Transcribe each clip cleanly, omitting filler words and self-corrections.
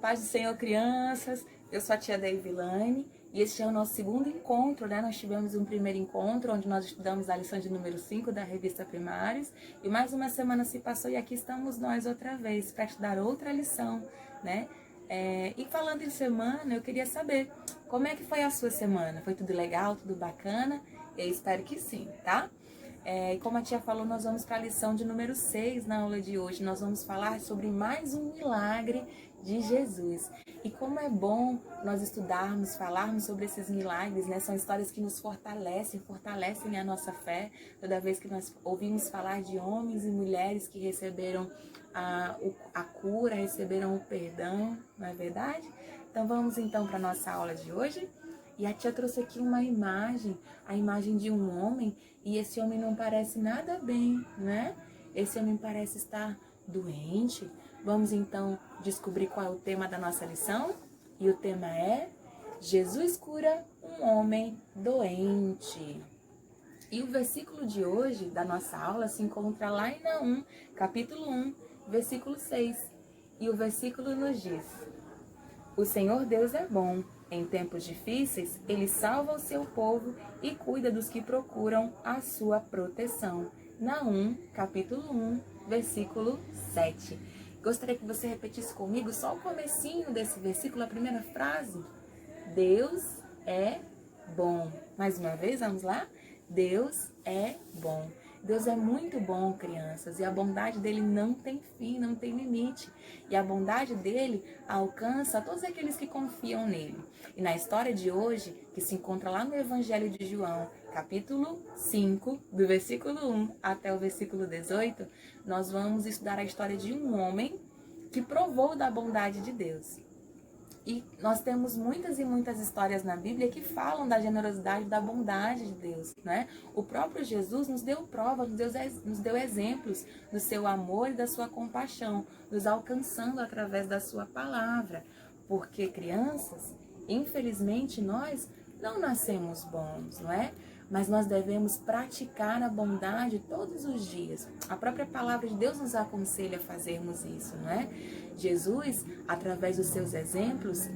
Paz do Senhor, crianças. Eu sou a tia Deivilane e este é o nosso segundo encontro, né? Nós tivemos um primeiro encontro onde nós estudamos a lição de número 5 da revista Primários e mais uma semana se passou e aqui estamos nós outra vez para te dar outra lição, né? E falando em semana, eu queria saber como é que foi a sua semana? Foi tudo legal, tudo bacana? Eu espero que sim, tá? E como a tia falou, nós vamos para a lição de número 6 na aula de hoje. Nós vamos falar sobre mais um milagre de Jesus. E como é bom nós estudarmos, falarmos sobre esses milagres, né? São histórias que nos fortalecem a nossa fé. Toda vez que nós ouvimos falar de homens e mulheres que receberam a cura, receberam o perdão, não é verdade? Então vamos então para a nossa aula de hoje. E a tia trouxe aqui uma imagem, a imagem de um homem, e esse homem não parece nada bem, né? Esse homem parece estar doente. Vamos então descobrir qual é o tema da nossa lição? E o tema é: Jesus cura um homem doente. E o versículo de hoje da nossa aula se encontra lá em Naum, capítulo 1, versículo 6. E o versículo nos diz: O Senhor Deus é bom. Em tempos difíceis, Ele salva o seu povo e cuida dos que procuram a sua proteção. Naum, capítulo 1, versículo 7. Gostaria que você repetisse comigo só o comecinho desse versículo, a primeira frase. Deus é bom. Mais uma vez, vamos lá? Deus é bom. Deus é muito bom, crianças, e a bondade dele não tem fim, não tem limite. E a bondade dele alcança todos aqueles que confiam nele. E na história de hoje, que se encontra lá no Evangelho de João, capítulo 5, do versículo 1 até o versículo 18, nós vamos estudar a história de um homem que provou da bondade de Deus. E nós temos muitas e muitas histórias na Bíblia que falam da generosidade, da bondade de Deus, né? O próprio Jesus nos deu provas, nos deu exemplos do seu amor e da sua compaixão, nos alcançando através da sua palavra. Porque, crianças, infelizmente nós não nascemos bons, não é? Mas nós devemos praticar a bondade todos os dias. A própria palavra de Deus nos aconselha a fazermos isso, não é? Jesus, através dos seus exemplos,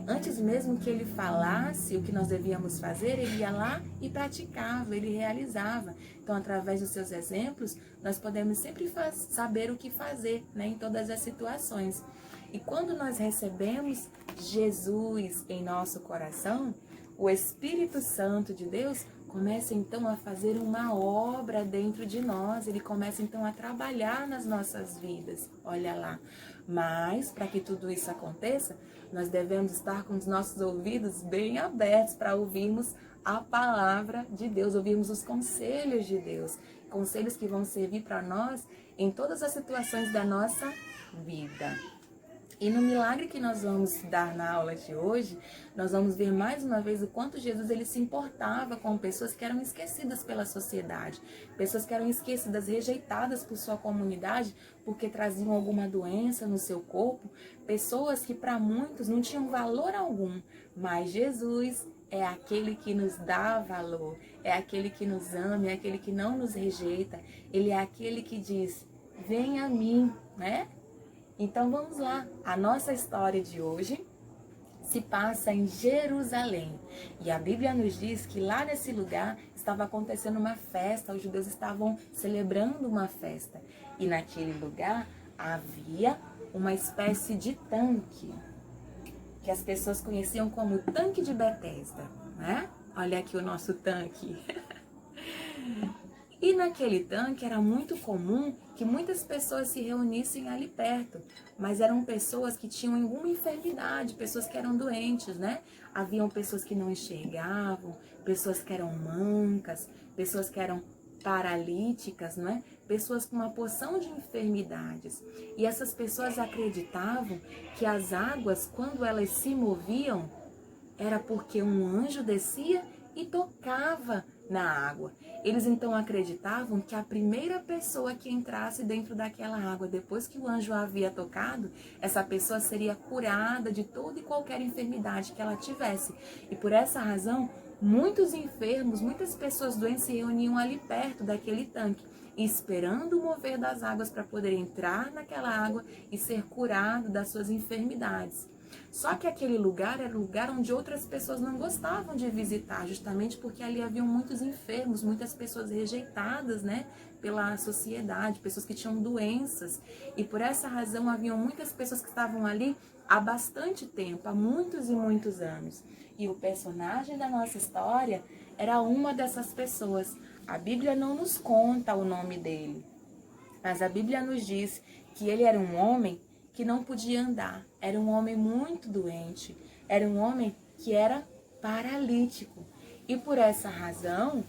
antes mesmo que ele falasse o que nós devíamos fazer, ele ia lá e praticava, ele realizava. Então, através dos seus exemplos, nós podemos sempre saber o que fazer, né, em todas as situações. E quando nós recebemos Jesus em nosso coração, o Espírito Santo de Deus começa então a fazer uma obra dentro de nós, ele começa então a trabalhar nas nossas vidas, olha lá. Mas, para que tudo isso aconteça, nós devemos estar com os nossos ouvidos bem abertos para ouvirmos a palavra de Deus, ouvirmos os conselhos de Deus, conselhos que vão servir para nós em todas as situações da nossa vida. E no milagre que nós vamos estudar na aula de hoje, nós vamos ver mais uma vez o quanto Jesus ele se importava com pessoas que eram esquecidas pela sociedade, pessoas que eram esquecidas, rejeitadas por sua comunidade, porque traziam alguma doença no seu corpo, pessoas que para muitos não tinham valor algum, mas Jesus é aquele que nos dá valor, é aquele que nos ama, é aquele que não nos rejeita, ele é aquele que diz: vem a mim, né? Então vamos lá, a nossa história de hoje se passa em Jerusalém. E a Bíblia nos diz que lá nesse lugar estava acontecendo uma festa, os judeus estavam celebrando uma festa. E naquele lugar havia uma espécie de tanque, que as pessoas conheciam como tanque de Betesda, né? Olha aqui o nosso tanque. E naquele tanque era muito comum que muitas pessoas se reunissem ali perto, mas eram pessoas que tinham alguma enfermidade, pessoas que eram doentes, né? Haviam pessoas que não enxergavam, pessoas que eram mancas, pessoas que eram paralíticas, não é? Pessoas com uma porção de enfermidades. E essas pessoas acreditavam que as águas, quando elas se moviam, era porque um anjo descia e tocava na água. Eles então acreditavam que a primeira pessoa que entrasse dentro daquela água, depois que o anjo a havia tocado, essa pessoa seria curada de toda e qualquer enfermidade que ela tivesse. E por essa razão, muitos enfermos, muitas pessoas doentes se reuniam ali perto daquele tanque, esperando o mover das águas para poder entrar naquela água e ser curado das suas enfermidades. Só que aquele lugar era um lugar onde outras pessoas não gostavam de visitar, justamente porque ali haviam muitos enfermos, muitas pessoas rejeitadas, né, pela sociedade, pessoas que tinham doenças. E por essa razão haviam muitas pessoas que estavam ali há bastante tempo, há muitos e muitos anos. E o personagem da nossa história era uma dessas pessoas. A Bíblia não nos conta o nome dele, mas a Bíblia nos diz que ele era um homem que não podia andar, era um homem muito doente, era um homem que era paralítico. E por essa razão,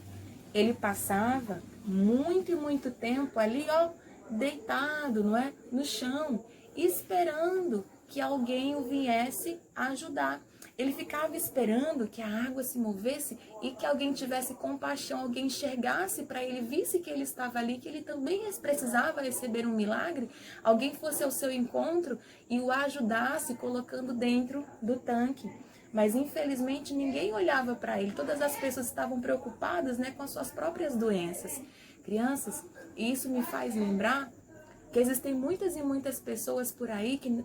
ele passava muito e muito tempo ali, ó, deitado, não é? No chão, esperando que alguém o viesse ajudar. Ele ficava esperando que a água se movesse e que alguém tivesse compaixão, alguém enxergasse para ele, visse que ele estava ali, que ele também precisava receber um milagre, alguém fosse ao seu encontro e o ajudasse colocando dentro do tanque. Mas infelizmente ninguém olhava para ele, todas as pessoas estavam preocupadas, né, com as suas próprias doenças. Crianças, isso me faz lembrar que existem muitas e muitas pessoas por aí que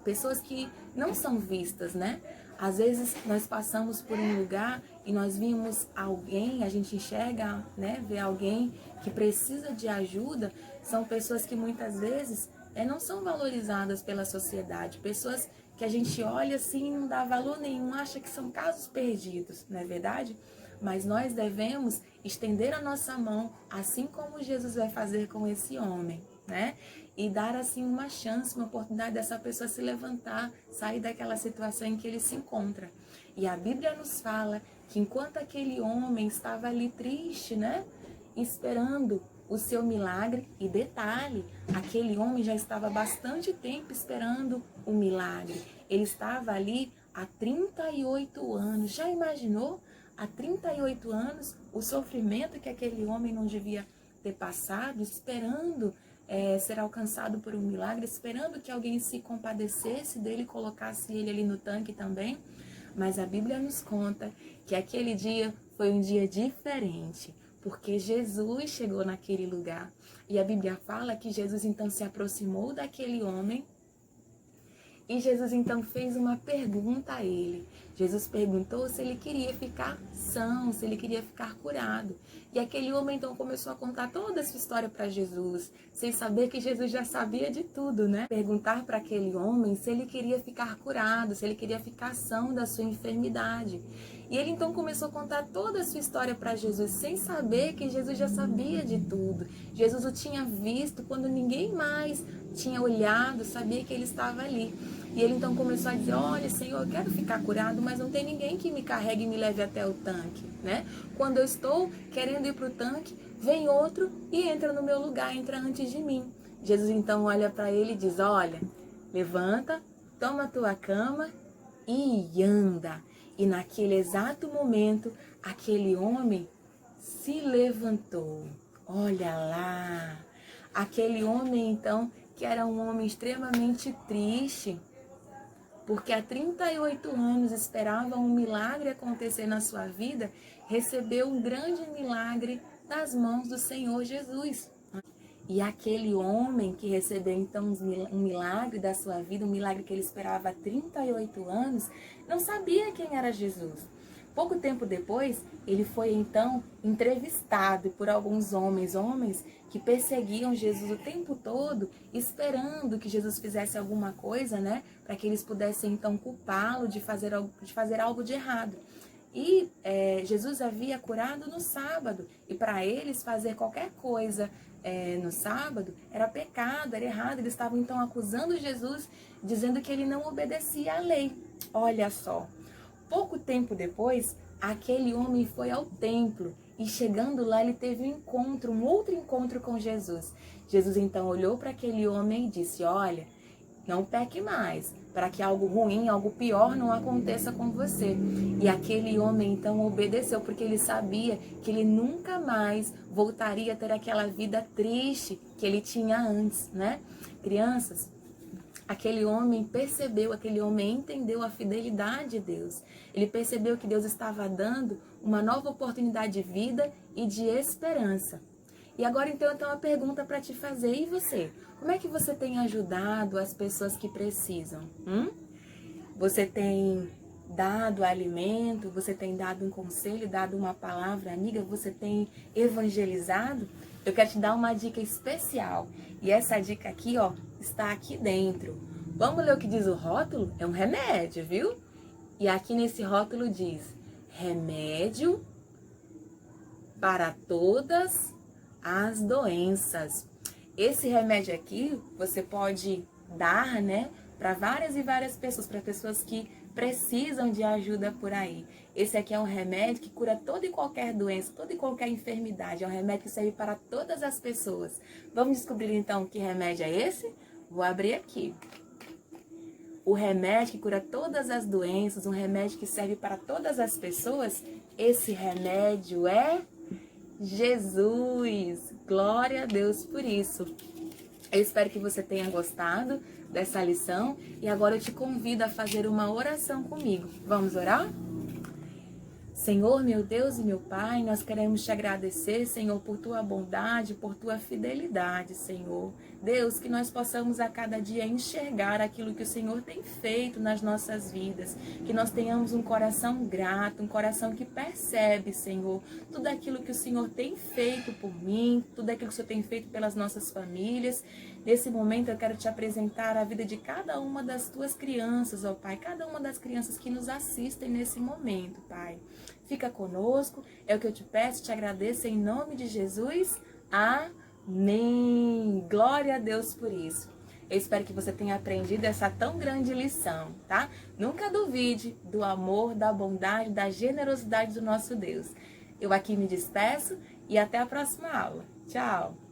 pessoas que não são vistas, né? Às vezes nós passamos por um lugar e nós vimos alguém, a gente enxerga, né? Vê alguém que precisa de ajuda. São pessoas que muitas vezes não são valorizadas pela sociedade. Pessoas que a gente olha assim e não dá valor nenhum, acha que são casos perdidos, não é verdade? Mas nós devemos estender a nossa mão, assim como Jesus vai fazer com esse homem, né? E dar assim uma chance, uma oportunidade dessa pessoa se levantar, sair daquela situação em que ele se encontra. E a Bíblia nos fala que enquanto aquele homem estava ali triste, né, esperando o seu milagre, e detalhe, aquele homem já estava há bastante tempo esperando o milagre. Ele estava ali há 38 anos. Já imaginou? Há 38 anos o sofrimento que aquele homem não devia ter passado, esperando ser alcançado por um milagre, esperando que alguém se compadecesse dele e colocasse ele ali no tanque também. Mas a Bíblia nos conta que aquele dia foi um dia diferente, porque Jesus chegou naquele lugar. E a Bíblia fala que Jesus então se aproximou daquele homem e Jesus então fez uma pergunta a ele. Jesus perguntou se ele queria ficar são, se ele queria ficar curado. E aquele homem então começou a contar toda a sua história para Jesus, sem saber que Jesus já sabia de tudo, né? Perguntar para aquele homem se ele queria ficar curado, se ele queria ficar são da sua enfermidade. E ele então começou a contar toda a sua história para Jesus, sem saber que Jesus já sabia de tudo. Jesus o tinha visto quando ninguém mais tinha olhado, sabia que ele estava ali. E ele então começou a dizer, olha, Senhor, eu quero ficar curado, mas não tem ninguém que me carregue e me leve até o tanque, né? Quando eu estou querendo ir para o tanque, vem outro e entra no meu lugar, entra antes de mim. Jesus então olha para ele e diz, olha, levanta, toma a tua cama e anda. E naquele exato momento, aquele homem se levantou. Olha lá, aquele homem então, que era um homem extremamente triste, porque há 38 anos esperava um milagre acontecer na sua vida, recebeu um grande milagre das mãos do Senhor Jesus. E aquele homem que recebeu então um milagre da sua vida, um milagre que ele esperava há 38 anos, não sabia quem era Jesus. Pouco tempo depois, ele foi então entrevistado por alguns homens que perseguiam Jesus o tempo todo, esperando que Jesus fizesse alguma coisa, né, para que eles pudessem então culpá-lo de fazer algo de errado. E Jesus havia curado no sábado, e para eles fazer qualquer coisa no sábado era pecado, era errado. Eles estavam então acusando Jesus, dizendo que ele não obedecia à lei. Olha só. Pouco tempo depois, aquele homem foi ao templo e chegando lá ele teve um outro encontro com Jesus. Jesus então olhou para aquele homem e disse, olha, não peque mais, para que algo ruim, algo pior não aconteça com você. E aquele homem então obedeceu, porque ele sabia que ele nunca mais voltaria a ter aquela vida triste que ele tinha antes, né? Crianças, Aquele homem percebeu, aquele homem entendeu a fidelidade de Deus. Ele percebeu que Deus estava dando uma nova oportunidade de vida e de esperança. E agora então eu tenho uma pergunta para te fazer. E você? Como é que você tem ajudado as pessoas que precisam? Você tem dado alimento? Você tem dado um conselho, dado uma palavra amiga? Você tem evangelizado? Eu quero te dar uma dica especial. E essa dica aqui, ó, está aqui dentro. Vamos ler o que diz o rótulo? É um remédio, viu? E aqui nesse rótulo diz: remédio para todas as doenças. Esse remédio aqui você pode dar, né, para várias e várias pessoas, para pessoas que precisam de ajuda por aí. Esse aqui é um remédio que cura toda e qualquer doença, toda e qualquer enfermidade. É um remédio que serve para todas as pessoas. Vamos descobrir então que remédio é esse? Vou abrir aqui. O remédio que cura todas as doenças, um remédio que serve para todas as pessoas, esse remédio é Jesus. Glória a Deus por isso. Eu espero que você tenha gostado dessa lição e agora eu te convido a fazer uma oração comigo. Vamos orar? Senhor, meu Deus e meu Pai, nós queremos te agradecer, Senhor, por tua bondade, por tua fidelidade, Senhor. Deus, que nós possamos a cada dia enxergar aquilo que o Senhor tem feito nas nossas vidas. Que nós tenhamos um coração grato, um coração que percebe, Senhor, tudo aquilo que o Senhor tem feito por mim, tudo aquilo que o Senhor tem feito pelas nossas famílias. Nesse momento eu quero te apresentar a vida de cada uma das tuas crianças, ó Pai, cada uma das crianças que nos assistem nesse momento, Pai. Fica conosco, é o que eu te peço, te agradeço em nome de Jesus. Amém. Glória a Deus por isso. Eu espero que você tenha aprendido essa tão grande lição, tá? Nunca duvide do amor, da bondade, da generosidade do nosso Deus. Eu aqui me despeço e até a próxima aula. Tchau!